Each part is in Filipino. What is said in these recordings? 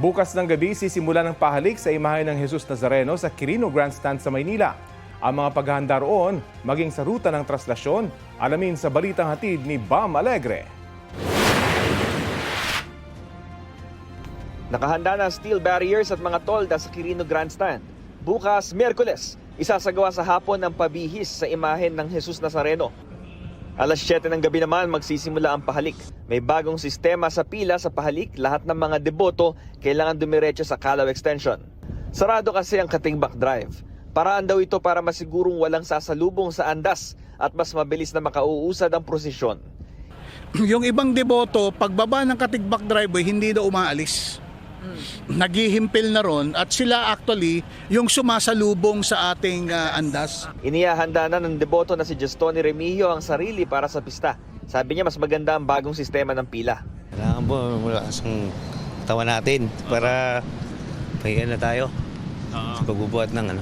Bukas ng gabi sisimula ng pahalik sa imahe ng Jesus Nazareno sa Quirino Grandstand sa Maynila. Ang mga paghahanda roon, maging sa ruta ng traslasyon, alamin sa balitang hatid ni Bam Alegre. Nakahanda na ang steel barriers at mga tolda sa Quirino Grandstand. Bukas, Miyerkules, isasagawa sa hapon ang pabihis sa imahen ng Jesus Nazareno. Alas 7 ng gabi naman magsisimula ang pahalik. May bagong sistema sa pila sa pahalik, lahat ng mga deboto kailangan dumiretso sa Calao Extension. Sarado kasi ang Katigbak Drive. Paraan daw ito para masigurong walang sasalubong sa andas at mas mabilis na makauusad ang prosesyon. Yung ibang deboto, pagbaba ng Katigbak Drive, hindi daw umaalis. Naghihimpil na ron at sila actually yung sumasalubong sa ating andas. Inihahanda na ng deboto na si Justoni Remigio ang sarili para sa pista. Sabi niya mas maganda ang bagong sistema ng pila. Kailangan po malakas ang katawan natin para pahiyan na tayo sa pagbubuhat ng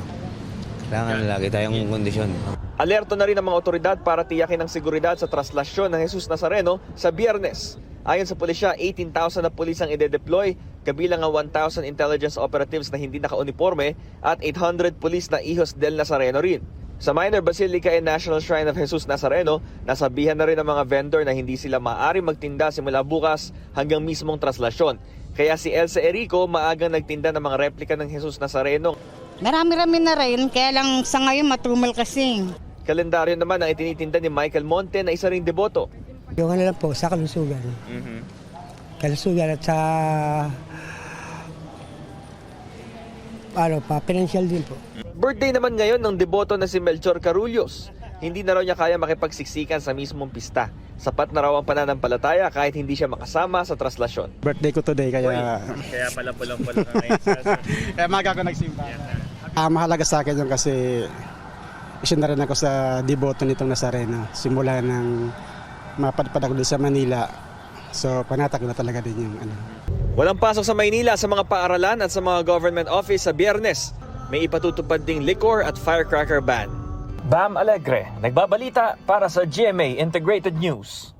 Kailangan lagi tayong kondisyon. Alerto na rin ang mga otoridad para tiyakin ang seguridad sa traslasyon ng Jesus Nazareno sa Biyernes. Ayon sa pulisya, 18,000 na pulis ang ide-deploy, kabilang ang 1,000 intelligence operatives na hindi naka-uniforme at 800 pulis na Hijos del Nazareno rin. Sa Minor Basilica and National Shrine of Jesus Nazareno, nasabihan na rin ang mga vendor na hindi sila maaari magtinda simula bukas hanggang mismong traslasyon. Kaya si Elsa Erico maagang nagtinda ng mga replika ng Jesus Nazareno. Marami-rami na rin, kaya lang sa ngayon matumal kasi. Kalendaryo naman ang itinitinda ni Michael Monte na isa ring deboto. Yung lang po, sa kalusugan. Kalusugan at sa financial din po. Birthday naman ngayon ng deboto na si Melchor Carullos. Hindi na raw niya kaya makipagsiksikan sa mismong pista. Sapat na raw ang pananampalataya kahit hindi siya makasama sa traslasyon. Birthday ko today kaya Pala ngayon. kaya maga ko nagsimba. Mahalaga sa akin yun kasi isa na rin ako sa deboto nitong Nazareno. Simula ng mapadpad ako doon sa Manila. So panatag na talaga din yung Walang pasok sa Maynila sa mga paaralan at sa mga government office sa Biyernes. May ipatutupad ding liquor at firecracker ban. Bam Alegre, nagbabalita para sa GMA Integrated News.